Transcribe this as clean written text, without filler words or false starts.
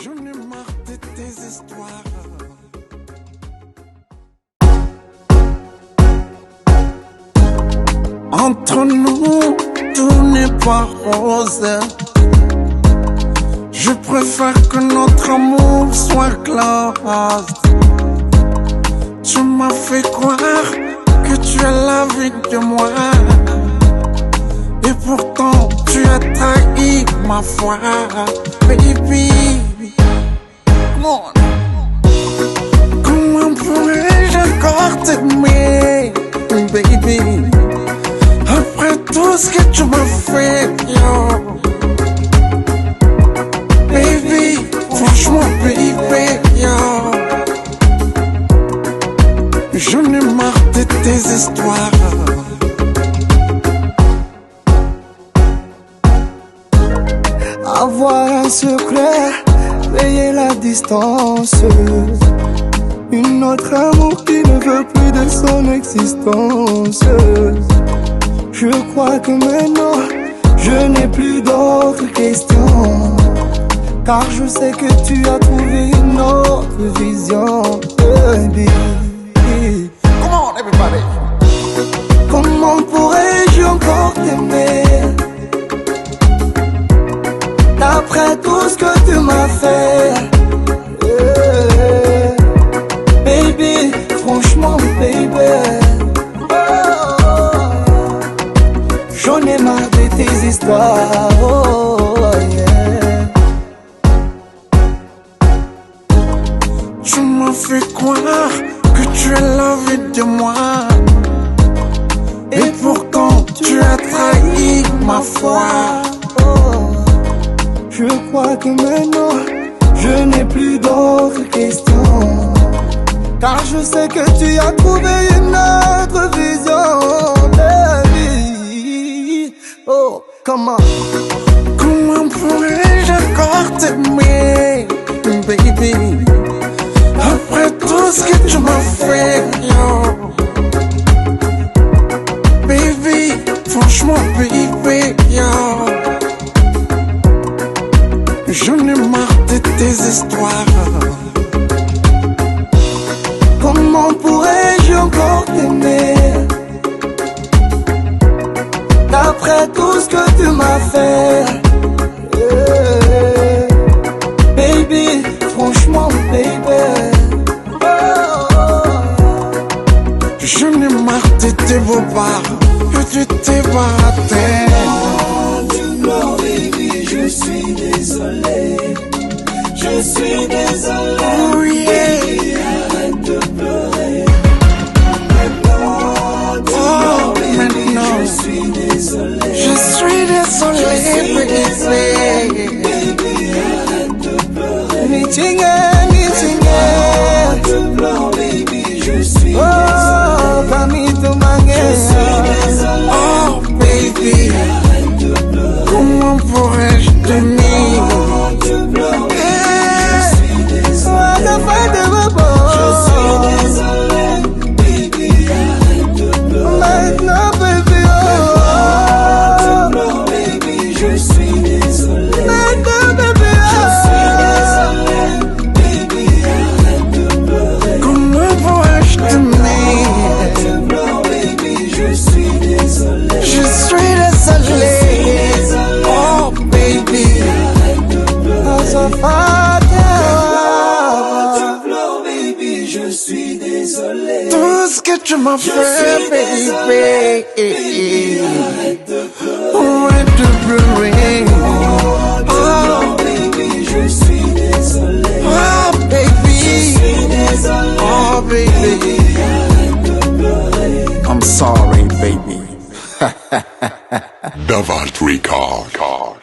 J'en ai marre de tes histoires. Entre nous, tout n'est pas rose. Je préfère que notre amour soit classe. Tu m'as fait croire que tu es la vie de moi. Et pourtant, tu as trahi ma foi. Baby, come on. Comment pourrais-je encore t'aimer, baby? Après tout ce que tu m'as fait, yo. Baby, franchement, baby, yo. J'en ai marre de tes histoires. Avoir un secret, payer la distance. Une autre amour qui ne veut plus de son existence. Je crois que maintenant, je n'ai plus d'autres questions. Car je sais que tu as trouvé une autre vision, baby. Come on, everybody. Comment pourrais-je encore t'aimer? Après tout ce que tu m'as fait, baby, franchement, baby, j'en ai marre de tes histoires, yeah. Tu m'as fait croire que tu es la vie de moi. Et pourtant, tu as trahi ma foi. Je crois que maintenant, je n'ai plus d'autres questions. Car je sais que tu as trouvé une autre vision, baby. Oh, comment pourrais-je encore t'aimer, baby? Après tout ce que tu m'as fait, yo. Baby, franchement, baby, yo. J'en ai marre de tes histoires. Comment pourrais-je encore t'aimer? Après tout ce que tu m'as fait, baby, franchement, baby. J'en ai marre de tes bobards, de tes baratés. Je suis désolé, je suis désolé. Oh yeah. Baby, arrête de pleurer. Maintenant, je suis désolé. Je suis désolé, baby. Baby, arrête de pleurer. Meeting, tu pleures, baby, je suis désolé. Oh, famille, tout Je suis désolé. Oh, baby. Arrête de pleurer. Comment pourrais-je t'aimer? Tu pleures, je suis désolé. Je suis désolé, baby, arrête de pleurer. Maintenant, baby, tu pleures, baby, je suis désolé. Maintenant, baby, je suis désolé, baby, arrête de pleurer. Comment pourrais-je t'aimer? Tu pleures, baby, je suis désolé. Je suis désolé. Oh, baby. Arrête de pleurer. Tu pleures, baby, je suis désolé. Tout ce que tu m'as fait, baby. Arrête de pleurer. Arrête de pleurer. Oh, baby, je suis désolé. Oh, baby. Je suis désolé. Oh, baby. Arrête de pleurer. I'm sorry, baby. Davaltrecord.